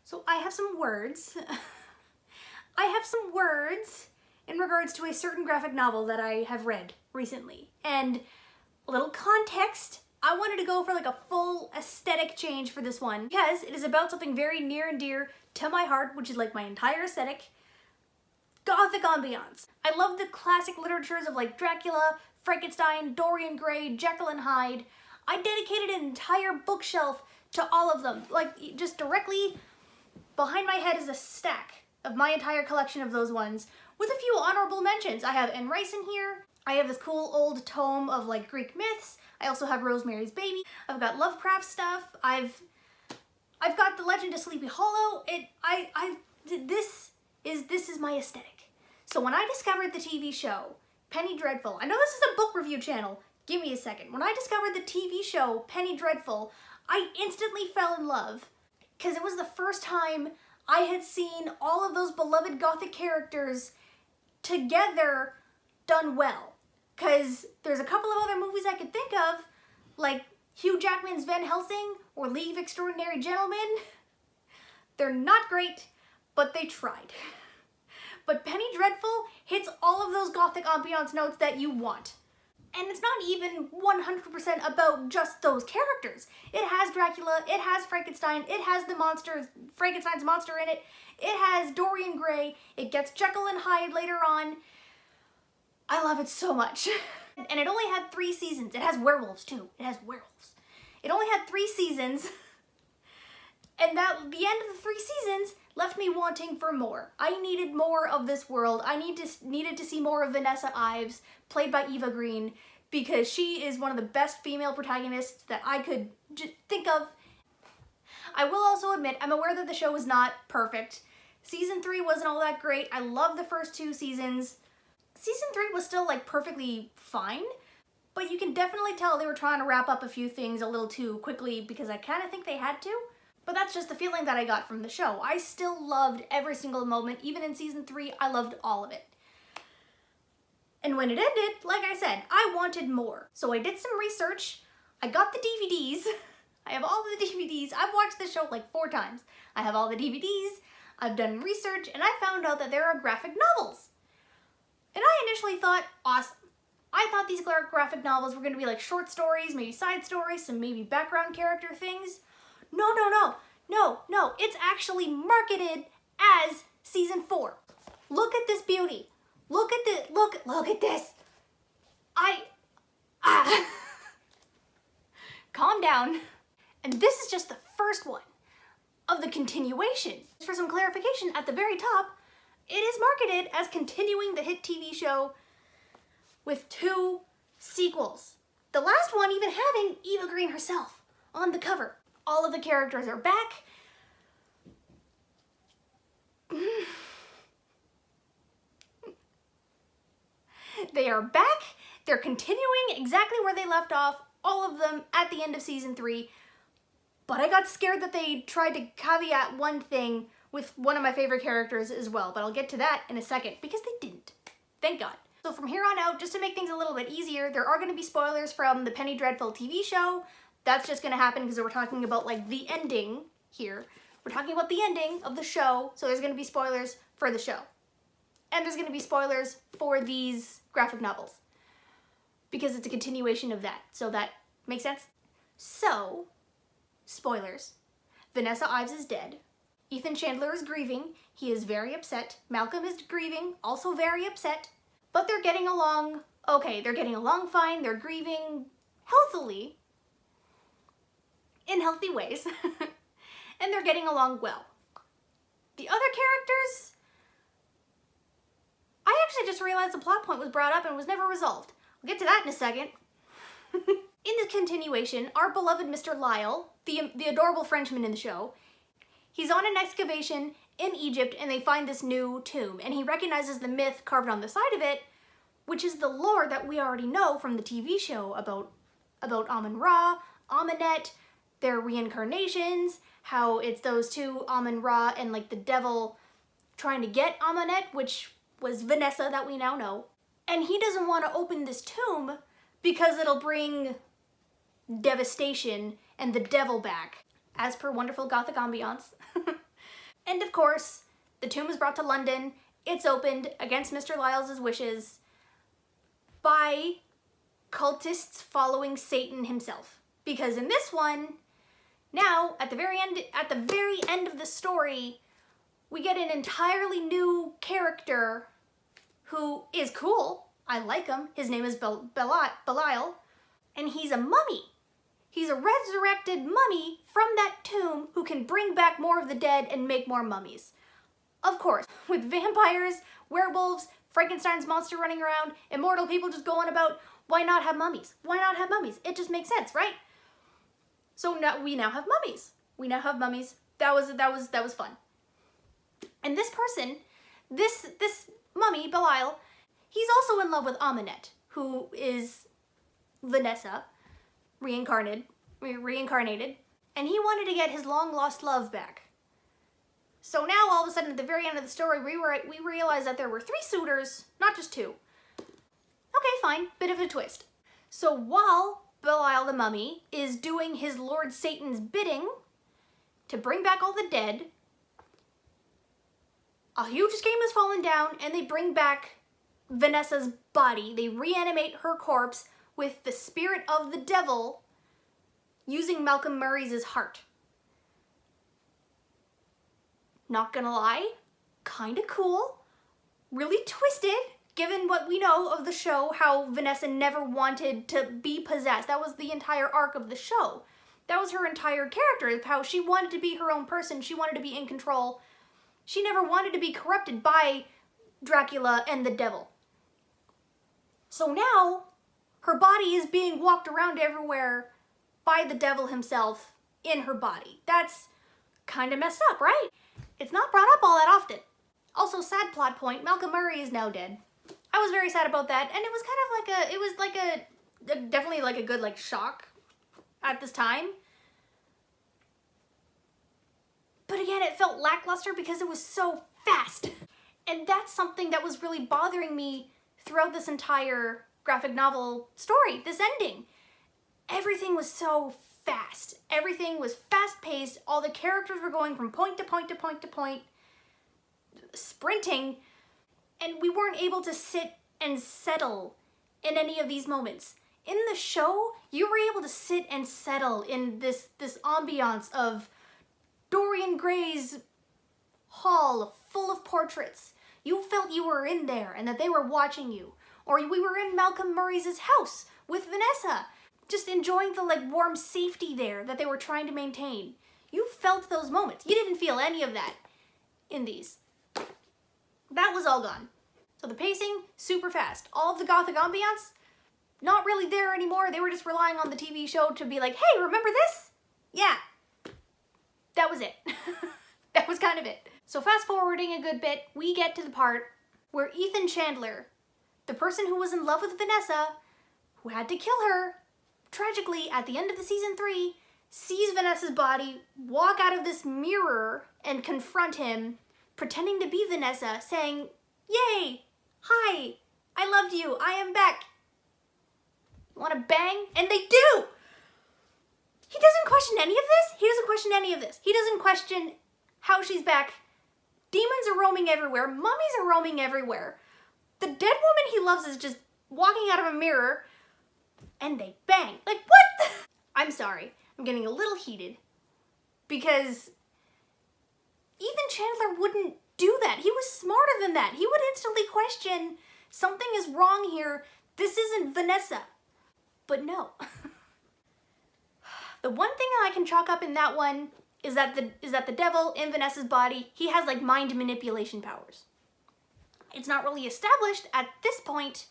So I have some words. I have some words in regards to a certain graphic novel that I have read recently. And a little context, I wanted to go for like a full aesthetic change for this one because it is about something very near and dear to my heart, which is like my entire aesthetic. Gothic ambiance. I love the classic literatures of like Dracula, Frankenstein, Dorian Gray, Jekyll and Hyde. I dedicated an entire bookshelf to all of them. Like just directly behind my head is a stack of my entire collection of those ones with a few honorable mentions. I have Anne Rice in here. I have this cool old tome of like Greek myths. I also have Rosemary's Baby. I've got Lovecraft stuff. I've got The Legend of Sleepy Hollow. This is my aesthetic. So when I discovered the TV show, Penny Dreadful, I know this is a book review channel, give me a second. When I discovered the TV show, Penny Dreadful, I instantly fell in love because it was the first time I had seen all of those beloved Gothic characters together done well. Because there's a couple of other movies I could think of, like Hugh Jackman's Van Helsing or League of Extraordinary Gentlemen. They're not great, but they tried. But Penny Dreadful hits all of those Gothic ambiance notes that you want. And it's not even 100% about just those characters. It has Dracula, it has Frankenstein, it has the monster, Frankenstein's monster in it, it has Dorian Gray, it gets Jekyll and Hyde later on. I love it so much. And it only had 3 seasons. It has werewolves too. It has werewolves. It only had 3 seasons. And the end of the 3 seasons left me wanting for more. I needed more of this world. I needed to see more of Vanessa Ives, played by Eva Green, because she is one of the best female protagonists that I could think of. I will also admit, I'm aware that the show is not perfect. Season 3 wasn't all that great. I love the first 2 seasons. Season 3 was still like perfectly fine, but you can definitely tell they were trying to wrap up a few things a little too quickly because I kind of think they had to. But that's just the feeling that I got from the show. I still loved every single moment. Even in season 3, I loved all of it. And when it ended, like I said, I wanted more. So I did some research. I got the DVDs. I have all the DVDs. I've watched the show like 4 times. I have all the DVDs. I've done research, and I found out that there are graphic novels. And I initially thought, awesome. I thought these graphic novels were going to be like short stories, maybe side stories, some maybe background character things. No. It's actually marketed as season 4. Look at this beauty. Look at this. Look at this. Calm down. And this is just the first one of the continuation. For some clarification, at the very top, it is marketed as continuing the hit TV show with 2 sequels. The last one even having Eva Green herself on the cover. All of the characters are back. They are back. They're continuing exactly where they left off, all of them at the end of season 3. But I got scared that they tried to caveat one thing with one of my favorite characters as well, but I'll get to that in a second because they didn't. Thank God. So from here on out, just to make things a little bit easier, there are going to be spoilers from the Penny Dreadful TV show. That's just going to happen because we're talking about like the ending here. We're talking about the ending of the show, so there's going to be spoilers for the show. And there's going to be spoilers for these graphic novels because it's a continuation of that. So that makes sense? So, spoilers. Vanessa Ives is dead. Ethan Chandler is grieving. He is very upset. Malcolm is grieving, also very upset. But they're getting along okay. They're getting along fine. They're grieving healthily, in healthy ways. And they're getting along well. The other characters, I actually just realized the plot point was brought up and was never resolved. I'll get to that in a second. In the continuation, our beloved Mr. Lyle, the adorable Frenchman in the show, he's on an excavation in Egypt and they find this new tomb and he recognizes the myth carved on the side of it, which is the lore that we already know from the TV show about Amun-Ra, Amenet, their reincarnations, how it's those 2, Amun-Ra and like the devil trying to get Amenet, which was Vanessa that we now know. And he doesn't want to open this tomb because it'll bring devastation and the devil back, as per wonderful Gothic ambiance. And of course, the tomb is brought to London. It's opened against Mr. Lyles' wishes by cultists following Satan himself. Because in this one, now at the very end of the story, we get an entirely new character who is cool. I like him. His name is Belial, and he's a mummy. He's a resurrected mummy from that tomb who can bring back more of the dead and make more mummies. Of course, with vampires, werewolves, Frankenstein's monster running around, immortal people just going about, why not have mummies? Why not have mummies? It just makes sense, right? So now we now have mummies. We now have mummies. That was fun. And this person, this mummy, Belial, he's also in love with Aminette, who is Vanessa, reincarnated, and he wanted to get his long-lost love back. So now, all of a sudden, at the very end of the story, we realize that there were 3 suitors, not just 2. Okay, fine, bit of a twist. So while Belial the mummy is doing his Lord Satan's bidding to bring back all the dead, a huge scheme has fallen down, and they bring back Vanessa's body. They reanimate her corpse with the spirit of the devil using Malcolm Murray's heart. Not gonna lie, kinda cool, really twisted, given what we know of the show, how Vanessa never wanted to be possessed. That was the entire arc of the show. That was her entire character, how she wanted to be her own person, she wanted to be in control. She never wanted to be corrupted by Dracula and the devil. So now, her body is being walked around everywhere by the devil himself in her body. That's kind of messed up, right? It's not brought up all that often. Also, sad plot point, Malcolm Murray is now dead. I was very sad about that, and it was kind of definitely like a good shock at this time. But again, it felt lackluster because it was so fast. And that's something that was really bothering me throughout this entire graphic novel story, this ending. Everything was so fast. Everything was fast-paced. All the characters were going from point to point to point to point, sprinting, and we weren't able to sit and settle in any of these moments. In the show, you were able to sit and settle in this ambiance of Dorian Gray's hall full of portraits. You felt you were in there and that they were watching you. Or we were in Malcolm Murray's house with Vanessa, just enjoying the warm safety there that they were trying to maintain. You felt those moments. You didn't feel any of that in these. That was all gone. So the pacing, super fast. All of the gothic ambiance, not really there anymore. They were just relying on the TV show to be like, hey, remember this? Yeah. That was it. That was kind of it. So fast forwarding a good bit, we get to the part where Ethan Chandler, the person who was in love with Vanessa, who had to kill her, tragically, at the end of the season 3, sees Vanessa's body, walk out of this mirror and confront him, pretending to be Vanessa, saying, yay, hi, I loved you, I am back. Wanna bang? And they do! He doesn't question any of this. He doesn't question any of this. He doesn't question how she's back. Demons are roaming everywhere. Mummies are roaming everywhere. The dead woman he loves is just walking out of a mirror, and they bang. Like, what? I'm sorry. I'm getting a little heated because Ethan Chandler wouldn't do that. He was smarter than that. He would instantly question, something is wrong here. This isn't Vanessa. But no. The one thing I can chalk up in that one is that the devil in Vanessa's body, he has mind manipulation powers. It's not really established at this point,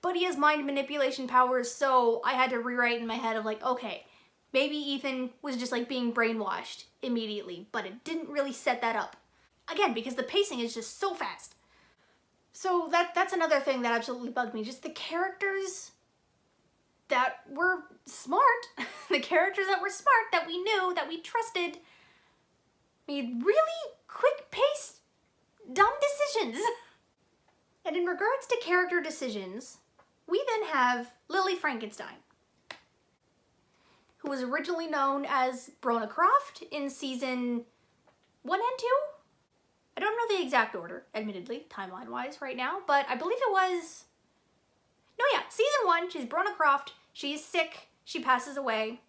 but he has mind manipulation powers, so I had to rewrite in my head of okay, maybe Ethan was just being brainwashed immediately, but it didn't really set that up. Again, because the pacing is just so fast. So that's another thing that absolutely bugged me, just the characters that were smart, the characters that were smart, that we knew, that we trusted, made really quick-paced, dumb decisions. And in regards to character decisions, we then have Lily Frankenstein, who was originally known as Brona Croft in season 1 and 2, I don't know the exact order, admittedly, timeline-wise right now, but I believe it was... No, yeah, season 1, she's Brona Croft, she's sick, she passes away.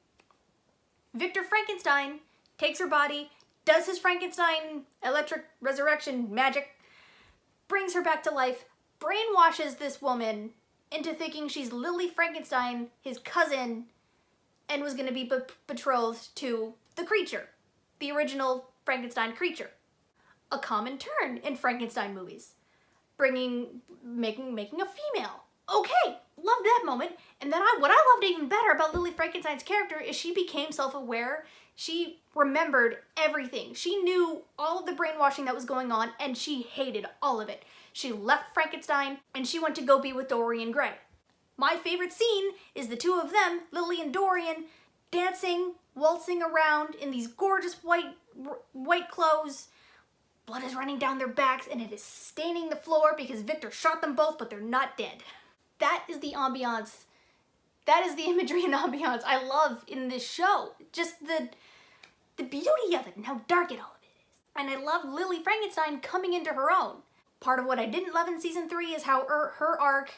Victor Frankenstein takes her body, does his Frankenstein electric resurrection magic, brings her back to life, brainwashes this woman into thinking she's Lily Frankenstein, his cousin, and was going to be betrothed to the creature, the original Frankenstein creature. A common turn in Frankenstein movies, making a female. Okay, love that moment. And then what I loved even better about Lily Frankenstein's character is she became self-aware. She remembered everything. She knew all of the brainwashing that was going on, and she hated all of it. She left Frankenstein, and she went to go be with Dorian Gray. My favorite scene is the two of them, Lily and Dorian, dancing, waltzing around in these gorgeous white clothes. Blood is running down their backs, and it is staining the floor because Victor shot them both, but they're not dead. That is the ambiance. That is the imagery and ambiance I love in this show. Just the beauty of it and how dark all of it is. And I love Lily Frankenstein coming into her own. Part of what I didn't love in season 3 is how her arc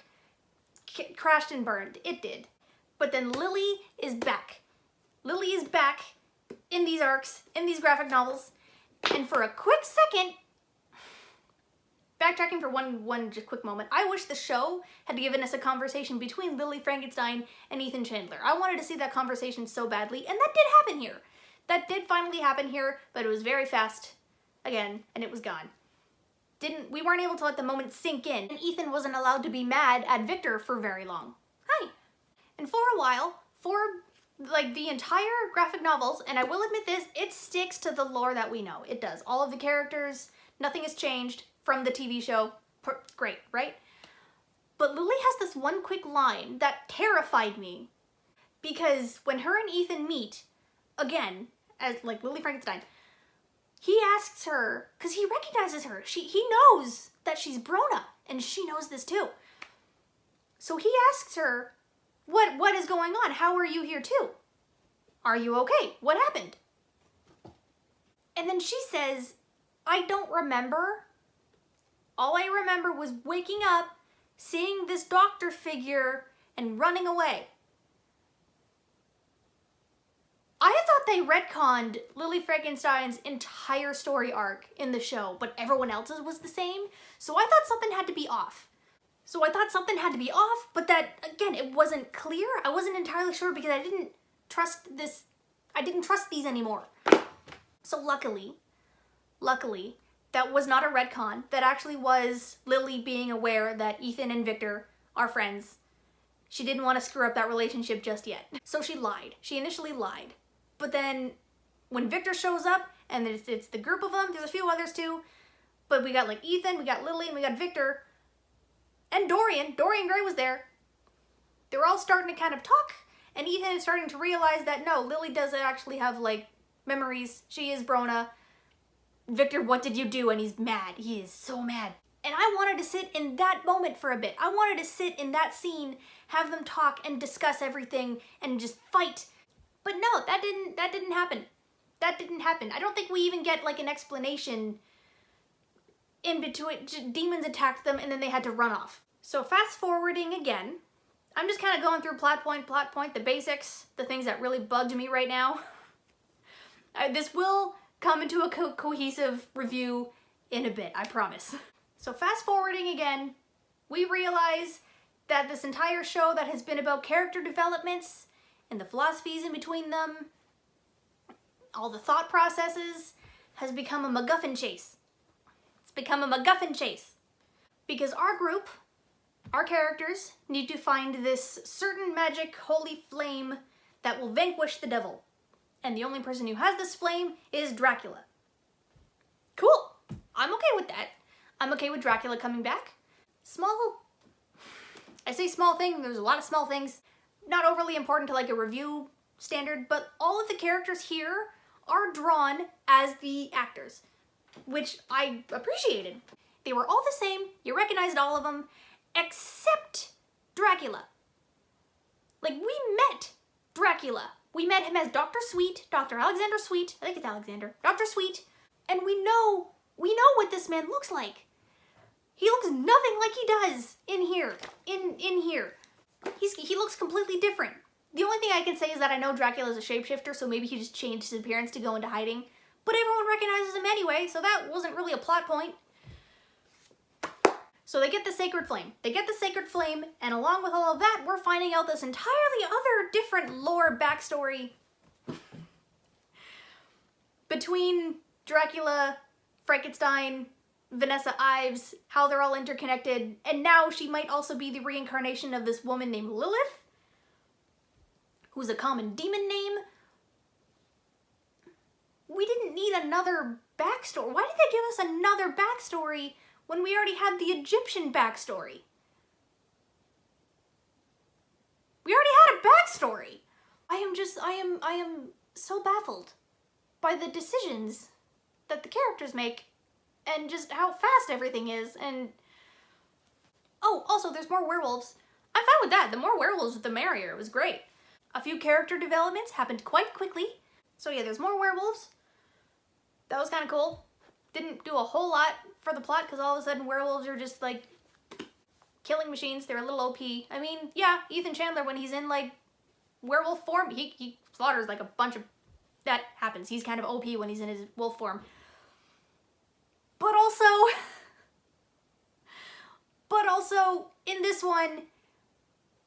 crashed and burned. It did. But then Lily is back. Lily is back in these arcs, in these graphic novels. And for a quick second, backtracking for one just quick moment, I wish the show had given us a conversation between Lily Frankenstein and Ethan Chandler. I wanted to see that conversation so badly, and that did happen here. That did finally happen here, but it was very fast, again, and it was gone. We weren't able to let the moment sink in, and Ethan wasn't allowed to be mad at Victor for very long. Hi. And for a while, for like the entire graphic novels, and I will admit this, it sticks to the lore that we know. It does. All of the characters, nothing has changed from the TV show. Great, right? But Lily has this one quick line that terrified me, because when her and Ethan meet, again, as like Lily Frankenstein, he asks her, because he recognizes her, he knows that she's Brona, and she knows this too. So he asks her, what is going on? How are you here too? Are you okay? What happened? And then she says, I don't remember. All I remember was waking up, seeing this doctor figure, and running away. I thought they retconned Lily Frankenstein's entire story arc in the show, but everyone else's was the same, so I thought something had to be off. But that, again, it wasn't clear. I wasn't entirely sure because I didn't trust these anymore. So luckily, that was not a retcon. That actually was Lily being aware that Ethan and Victor are friends. She didn't want to screw up that relationship just yet. So she lied. She initially lied. But then when Victor shows up, and it's the group of them, there's a few others too, but we got like Ethan, we got Lily, and we got Victor, and Dorian Gray was there. They were all starting to kind of talk, and Ethan is starting to realize that no, Lily doesn't actually have like memories. She is Brona. Victor, what did you do? And he's mad. He is so mad. And I wanted to sit in that moment for a bit. I wanted to sit in that scene, have them talk and discuss everything and just fight. But no, that didn't happen. That didn't happen. I don't think we even get like an explanation in between. Demons attacked them and then they had to run off. So fast forwarding again, I'm just kind of going through plot point, the basics, the things that really bugged me right now. This will come into a cohesive review in a bit, I promise. So fast forwarding again, we realize that this entire show that has been about character developments and the philosophies in between them, all the thought processes, has become a MacGuffin chase. It's become a MacGuffin chase. Because our group, our characters, need to find this certain magic holy flame that will vanquish the devil. And the only person who has this flame is Dracula. Cool. I'm okay with that. I'm okay with Dracula coming back. I say small thing, there's a lot of small things. Not overly important to like a review standard, but all of the characters here are drawn as the actors, which I appreciated. They were all the same, you recognized all of them, except Dracula. Like, we met Dracula. We met him as Dr. Sweet, Dr. Alexander Sweet, I think it's Alexander, Dr. Sweet, and we know We know what this man looks like. He looks nothing like he does in here. In here. He looks completely different. The only thing I can say is that I know Dracula's a shapeshifter, so maybe he just changed his appearance to go into hiding. But everyone recognizes him anyway, so that wasn't really a plot point. So they get the sacred flame. They get the sacred flame, and along with all of that, we're finding out this entirely other different lore backstory between Dracula, Frankenstein, Vanessa Ives, how they're all interconnected, and now she might also be the reincarnation of this woman named Lilith, who's a common demon name. We didn't need another backstory. Why did they give us another backstory when we already had the Egyptian backstory? We already had a backstory. I am so baffled by the decisions that the characters make and just how fast everything is. And oh, also there's more werewolves. I'm fine with that. The more werewolves, the merrier. It was great. A few character developments happened quite quickly. So yeah, there's more werewolves. That was kind of cool. Didn't do a whole lot for the plot because all of a sudden werewolves are just like killing machines. They're a little OP. I mean, yeah, Ethan Chandler, when he's in like werewolf form, he slaughters like a bunch of... That happens. He's kind of OP when he's in his wolf form. But also, in this one,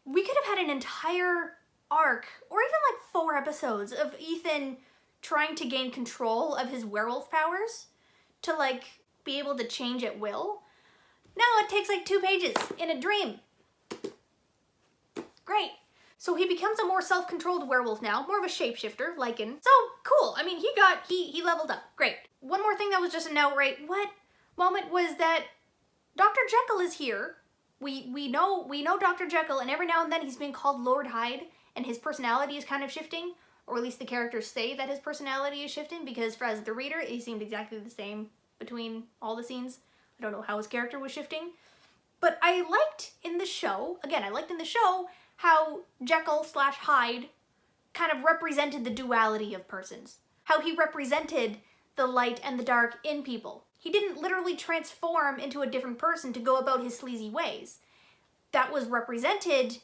we could have had an entire arc, or even like 4 episodes of Ethan trying to gain control of his werewolf powers to like be able to change at will. Now it takes like 2 pages in a dream. Great. So he becomes a more self-controlled werewolf now, more of a shapeshifter, Lycan. So cool. I mean, he leveled up. Great. One more thing that was just an outright what moment was that Dr. Jekyll is here. We know Dr. Jekyll, and every now and then he's being called Lord Hyde, and his personality is kind of shifting, or at least the characters say that his personality is shifting, because for as the reader, he seemed exactly the same between all the scenes. I don't know how his character was shifting. But I liked in the show, how Jekyll/Hyde kind of represented the duality of persons. How he represented the light and the dark in people. He didn't literally transform into a different person to go about his sleazy ways. That was represented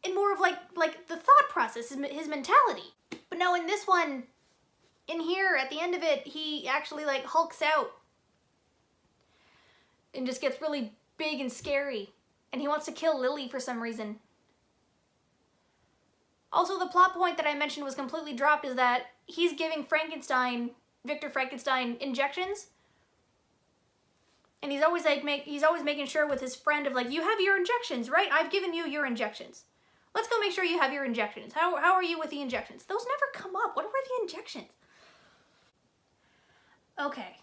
in more of like the thought process, his mentality. But no, in this one, in here, at the end of it, he actually like hulks out and just gets really big and scary. And he wants to kill Lily for some reason. Also, the plot point that I mentioned was completely dropped is that he's giving Victor Frankenstein, injections. And he's always like, he's always making sure with his friend of like, you have your injections, right? I've given you your injections. Let's go make sure you have your injections. How are you with the injections? Those never come up. What were the injections? Okay.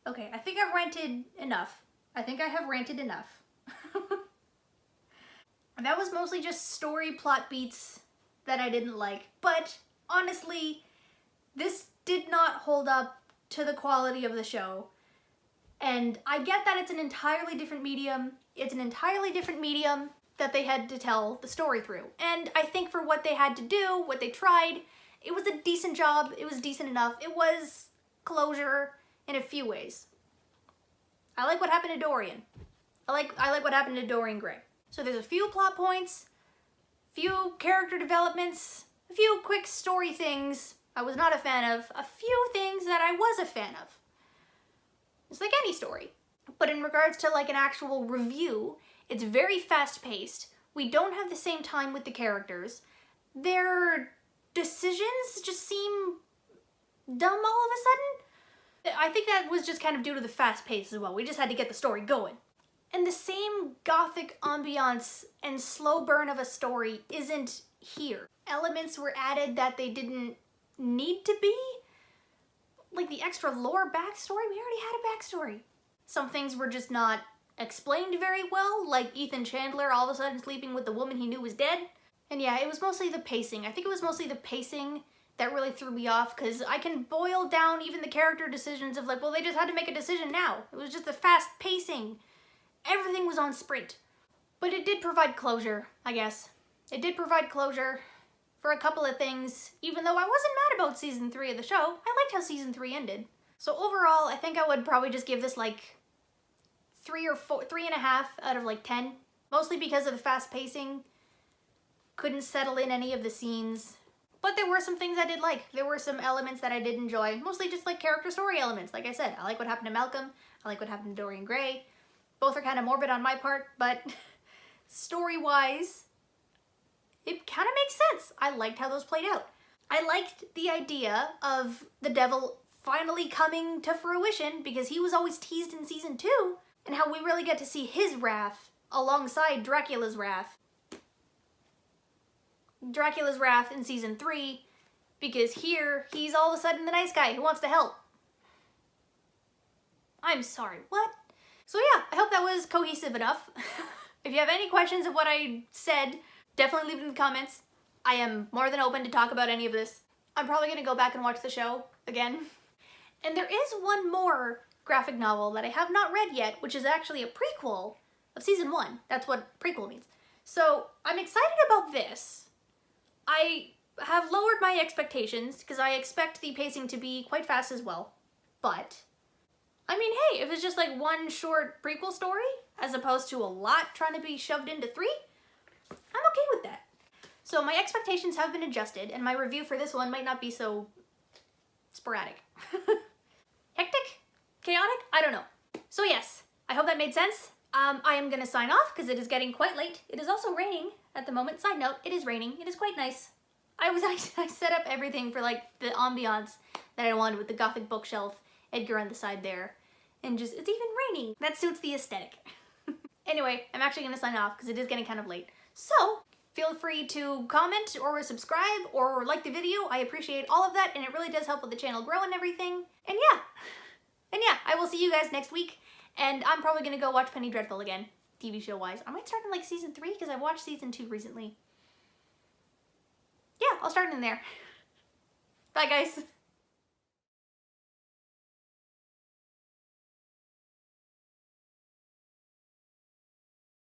Okay, I think I've ranted enough. I think I have ranted enough. That was mostly just story plot beats that I didn't like. But honestly, this did not hold up to the quality of the show. And I get that it's an entirely different medium. It's an entirely different medium that they had to tell the story through. And I think for what they had to do, what they tried, it was a decent job. It was decent enough. It was closure in a few ways. I like what happened to Dorian. I like what happened to Dorian Gray. So there's a few plot points, few character developments, a few quick story things I was not a fan of, a few things that I was a fan of. It's like any story. But in regards to like an actual review, it's very fast-paced. We don't have the same time with the characters. Their decisions just seem dumb all of a sudden. I think that was just kind of due to the fast pace as well. We just had to get the story going. And the same gothic ambiance and slow burn of a story isn't here. Elements were added that they didn't need to be. Like the extra lore backstory, we already had a backstory. Some things were just not explained very well, like Ethan Chandler all of a sudden sleeping with the woman he knew was dead. And yeah, it was mostly the pacing. I think it was mostly the pacing that really threw me off, because I can boil down even the character decisions of like, well, they just had to make a decision now. It was just the fast pacing. Everything was on sprint. But it did provide closure, I guess. It did provide closure for a couple of things, even though I wasn't mad about season 3 of the show. I liked how season 3 ended. So overall, I think I would probably just give this like 3.5 out of like 10. Mostly because of the fast pacing. Couldn't settle in any of the scenes. But there were some things I did like. There were some elements that I did enjoy. Mostly just like character story elements. Like I said, I like what happened to Malcolm. I like what happened to Dorian Gray. Both are kind of morbid on my part, but story-wise, it kind of makes sense. I liked how those played out. I liked the idea of the devil finally coming to fruition because he was always teased in season 2, and how we really get to see his wrath alongside Dracula's wrath. Dracula's wrath in season 3, because here he's all of a sudden the nice guy who wants to help. I'm sorry, what? So yeah, I hope that was cohesive enough. If you have any questions of what I said, definitely leave it in the comments. I am more than open to talk about any of this. I'm probably gonna go back and watch the show again. And there is one more graphic novel that I have not read yet, which is actually a prequel of season 1. That's what prequel means. So I'm excited about this. I have lowered my expectations because I expect the pacing to be quite fast as well. But, I mean, hey, if it's just like one short prequel story, as opposed to a lot trying to be shoved into 3, I'm okay with that. So my expectations have been adjusted, and my review for this one might not be so sporadic. Hectic? Chaotic? I don't know. So yes, I hope that made sense. I am gonna sign off because it is getting quite late. It is also raining at the moment. Side note, it is raining. It is quite nice. I set up everything for like the ambiance that I wanted with the gothic bookshelf, Edgar on the side there, and just, it's even raining. That suits the aesthetic. Anyway, I'm actually gonna sign off because it is getting kind of late. So, feel free to comment or subscribe or like the video. I appreciate all of that, and it really does help with the channel grow and everything. And yeah, I will see you guys next week. And I'm probably gonna go watch Penny Dreadful again, TV show wise. I might start in like season 3 because I watched season 2 recently. Yeah, I'll start in there. Bye guys.